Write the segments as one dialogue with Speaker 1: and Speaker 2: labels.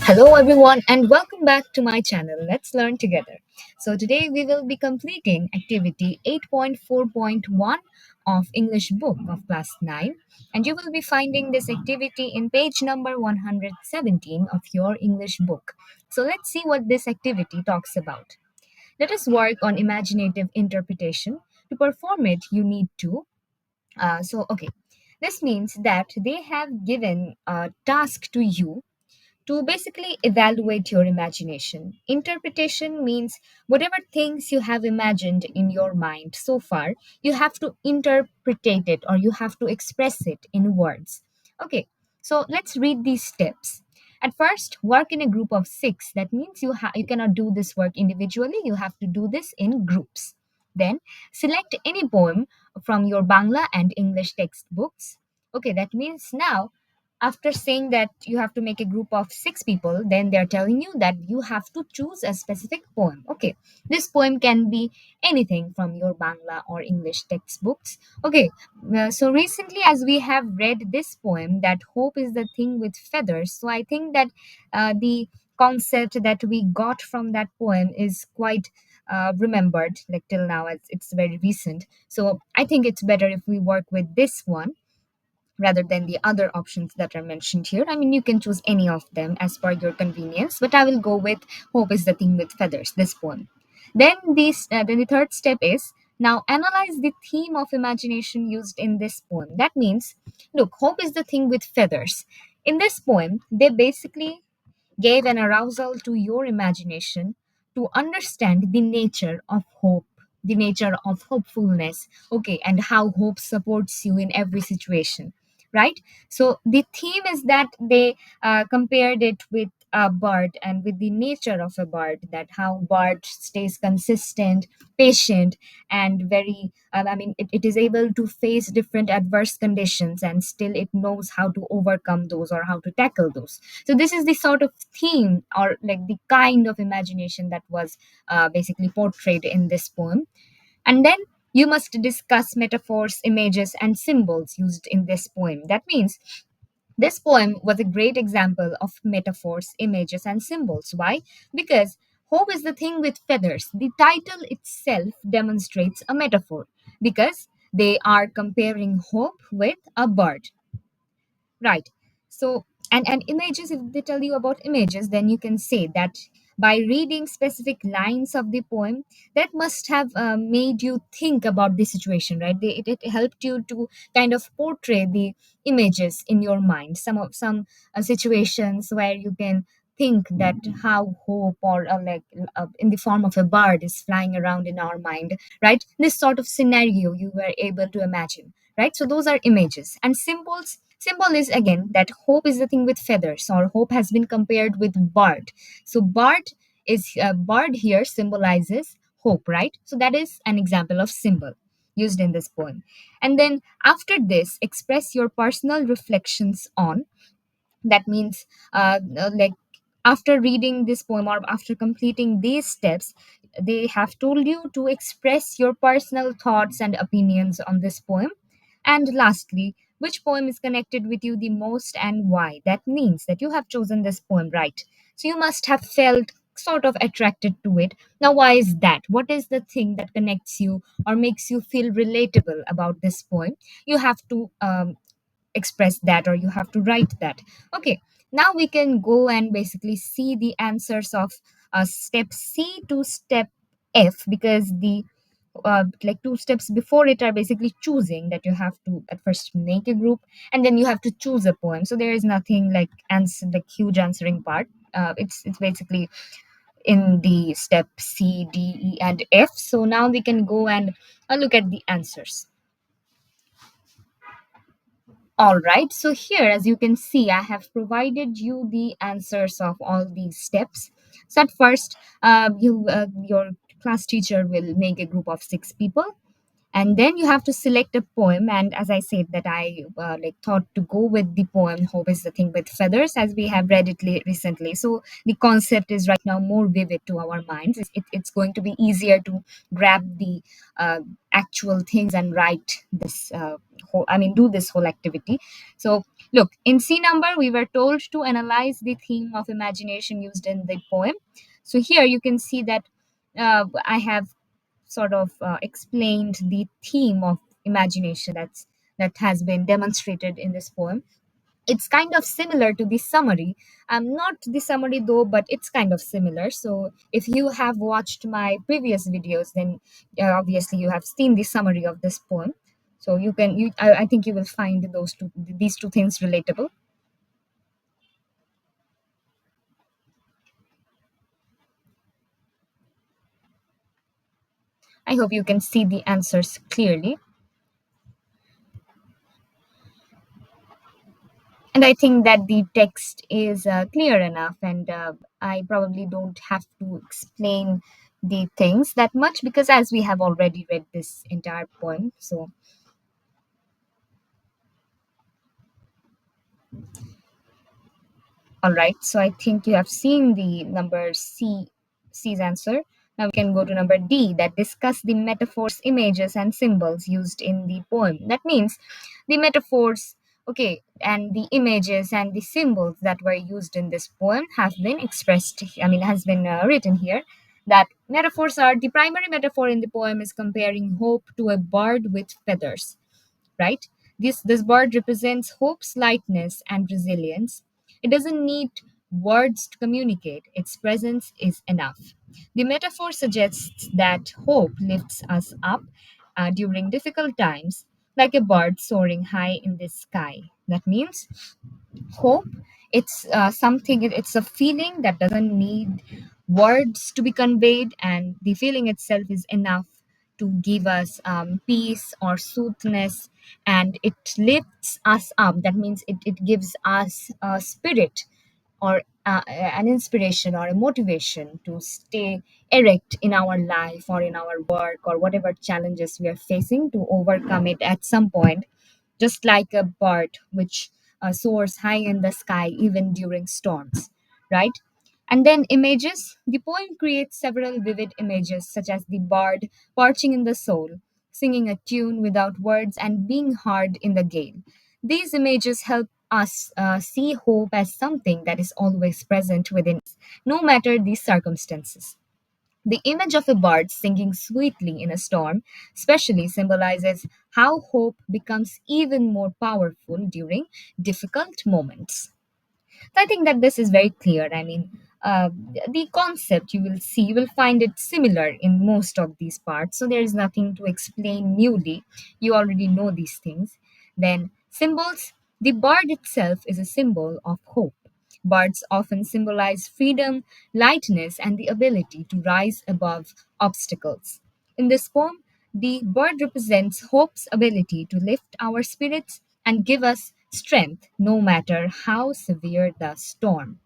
Speaker 1: Hello, everyone, and welcome back to my channel. Let's learn together. So, today we will be completing activity 8.4.1 of English book of class 9, and you will be finding this activity in page number 117 of your English book. So, let's see what this activity talks about. Let us work on imaginative interpretation. To perform it, you need to. Okay, this means that they have given a task to you to basically evaluate your imagination. Interpretation means whatever things you have imagined in your mind so far, you have to interpretate it or you have to express it in words. Okay, so let's read these steps. At first, work in a group of six. That means you cannot do this work individually, you have to do this in groups. Then, select any poem from your Bangla and English textbooks. Okay, that means now after saying that you have to make a group of six people, then they're telling you that you have to choose a specific poem. Okay, this poem can be anything from your Bangla or English textbooks. Okay, so recently, as we have read this poem, that hope is the thing with feathers, so I think that the concept that we got from that poem is quite remembered like till now, as it's very recent. So I think it's better if we work with this one rather than the other options that are mentioned here. I mean, you can choose any of them as per your convenience, but I will go with Hope is the Thing with Feathers, this poem. Then the third step is now analyze the theme of imagination used in this poem. That means, look, hope is the thing with feathers. In this poem, they basically gave an arousal to your imagination to understand the nature of hope, the nature of hopefulness, okay, and how hope supports you in every situation, right? So the theme is that they compared it with a bird and with the nature of a bird, that how bird stays consistent, patient, and very it is able to face different adverse conditions and still it knows how to overcome those or how to tackle those. So this is the sort of theme or like the kind of imagination that was basically portrayed in this poem. And then you must discuss metaphors, images, and symbols used in this poem. That means this poem was a great example of metaphors, images, and symbols. Why? Because hope is the thing with feathers. The title itself demonstrates a metaphor because they are comparing hope with a bird. Right. So, and images, if they tell you about images, then you can say that by reading specific lines of the poem, that must have made you think about the situation, right? It helped you to kind of portray the images in your mind. Some situations where you can think that how hope or in the form of a bird is flying around in our mind, right? This sort of scenario you were able to imagine, right? So those are images. And symbols, symbol is again that hope is the thing with feathers, or hope has been compared with bird. So bird here symbolizes hope, right? So that is an example of symbol used in this poem. And then after this, express your personal reflections on. That means like after reading this poem or after completing these steps, they have told you to express your personal thoughts and opinions on this poem. And lastly, which poem is connected with you the most and why. That means that you have chosen this poem, right? So you must have felt sort of attracted to it. Now why is that? What is the thing that connects you or makes you feel relatable about this poem? You have to express that or you have to write that. Okay, now we can go and basically see the answers of step C to step F, because the like two steps before it are basically choosing, that you have to at first make a group and then you have to choose a poem. So there is nothing like answer like huge answering part. It's basically in the step C, D, E, and F. So now we can go and look at the answers. All right, so here, as you can see, I have provided you the answers of all these steps. So at first, your class teacher will make a group of six people, and then you have to select a poem. And as I said, that I like thought to go with the poem "Hope is the Thing with Feathers," as we have read it recently. So the concept is right now more vivid to our minds. It's going to be easier to grab the uh, actual things and write this do this whole activity. So look, in C number we were told to analyze the theme of imagination used in the poem. So here you can see that I have sort of explained the theme of imagination that has been demonstrated in this poem. It's kind of similar to the summary. Not the summary though, but it's kind of similar. So if you have watched my previous videos, then obviously you have seen the summary of this poem. So I think you will find these two things relatable. I hope you can see the answers clearly. And I think that the text is clear enough, and I probably don't have to explain the things that much, because as we have already read this entire poem. So all right, so I think you have seen the number C's answer. Now we can go to number D, that discuss the metaphors, images, and symbols used in the poem. That means the metaphors, okay, and the images and the symbols that were used in this poem have been expressed, has been written here. That metaphors are the primary metaphor in the poem is comparing hope to a bird with feathers, right? This bird represents hope's lightness and resilience. It doesn't need words to communicate. Its presence is enough. The metaphor suggests that hope lifts us up during difficult times, like a bird soaring high in the sky. That means hope, it's it's a feeling that doesn't need words to be conveyed, and the feeling itself is enough to give us peace or soothness, and it lifts us up. That means it gives us a spirit, or an inspiration or a motivation to stay erect in our life or in our work or whatever challenges we are facing, to overcome it at some point, just like a bird which soars high in the sky even during storms, right? And then images. The poem creates several vivid images, such as the bird perching in the soul, singing a tune without words, and being hard in the gale. These images help us see hope as something that is always present within us, no matter the circumstances. The image of a bird singing sweetly in a storm especially symbolizes how hope becomes even more powerful during difficult moments. So I think that this is very clear. The concept you will see, you will find it similar in most of these parts. So there is nothing to explain newly. You already know these things. Then symbols. The bird itself is a symbol of hope. Birds often symbolize freedom, lightness, and the ability to rise above obstacles. In this poem, the bird represents hope's ability to lift our spirits and give us strength no matter how severe the storm.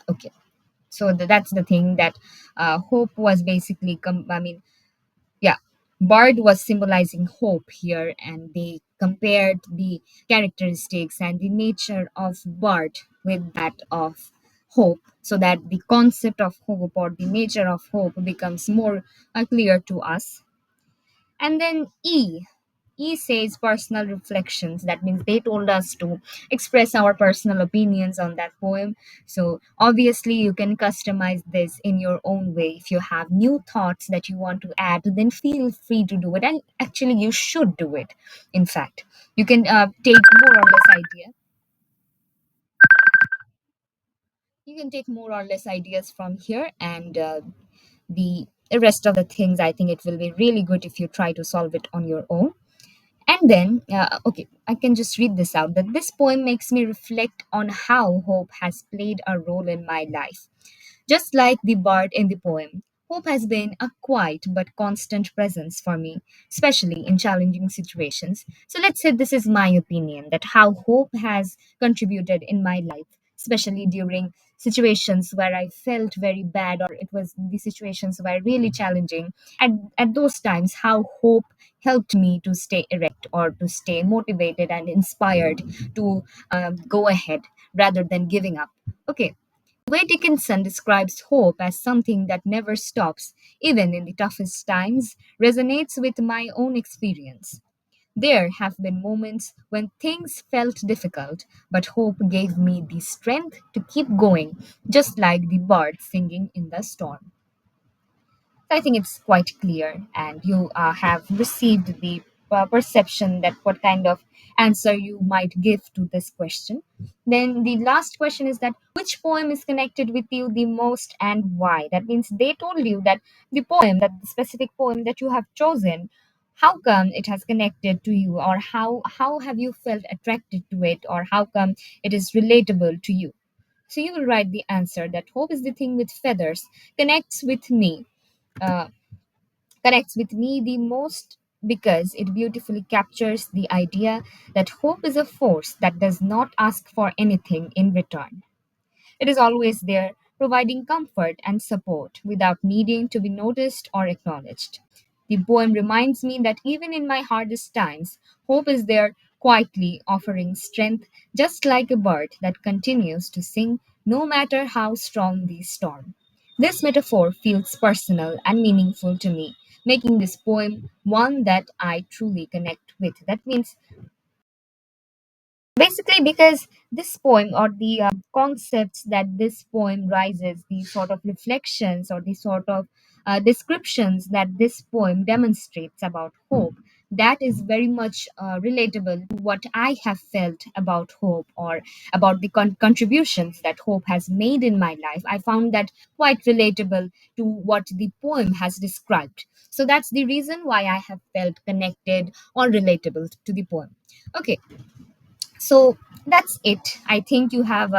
Speaker 1: Okay, so that's the thing, that hope was basically, yeah, bird was symbolizing hope here, and they compared the characteristics and the nature of bird with that of hope, so that the concept of hope or the nature of hope becomes more clear to us. And then E says personal reflections. That means they told us to express our personal opinions on that poem. So obviously, you can customize this in your own way. If you have new thoughts that you want to add, then feel free to do it. And actually, you should do it. In fact, you can take more or less idea. You can take more or less ideas from here, and the rest of the things, I think it will be really good if you try to solve it on your own. And then, okay, I can just read this out, that this poem makes me reflect on how hope has played a role in my life. Just like the bird in the poem, hope has been a quiet but constant presence for me, especially in challenging situations. So let's say this is my opinion, that how hope has contributed in my life, especially during situations where I felt very bad, or it was the situations were really challenging. At those times, how hope helped me to stay erect or to stay motivated and inspired to go ahead rather than giving up. Okay. The way Dickinson describes hope as something that never stops, even in the toughest times, resonates with my own experience. There have been moments when things felt difficult, but hope gave me the strength to keep going, just like the bird singing in the storm. I think it's quite clear, and you have received the perception that what kind of answer you might give to this question. Then the last question is that which poem is connected with you the most and why? That means they told you that the specific poem that you have chosen, how come it has connected to you, or how have you felt attracted to it, or how come it is relatable to you. So you will write the answer that hope is the thing with feathers connects with me. Uh, Connects with me the most because it beautifully captures the idea that hope is a force that does not ask for anything in return. It is always there, providing comfort and support without needing to be noticed or acknowledged. The poem reminds me that even in my hardest times, hope is there quietly offering strength, just like a bird that continues to sing no matter how strong the storm. This metaphor feels personal and meaningful to me, making this poem one that I truly connect with. That means basically because this poem or the concepts that this poem rises, the sort of reflections or the sort of descriptions that this poem demonstrates about hope, that is very much relatable to what I have felt about hope, or about the contributions that hope has made in my life. I found that quite relatable to what the poem has described. So that's the reason why I have felt connected or relatable to the poem. Okay, so that's it. I think you have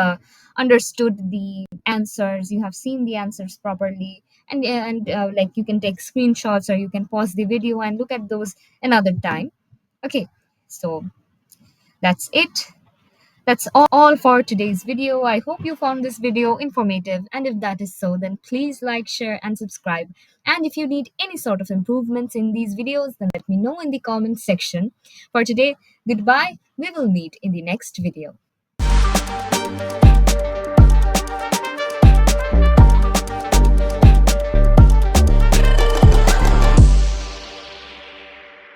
Speaker 1: understood the answers, you have seen the answers properly, and like you can take screenshots or you can pause the video and look at those another time. Okay, so that's it. That's all for today's video. I hope you found this video informative, and if that is so, then please like, share, and subscribe. And if you need any sort of improvements in these videos, then let me know in the comment section. For today, goodbye. We will meet in the next video.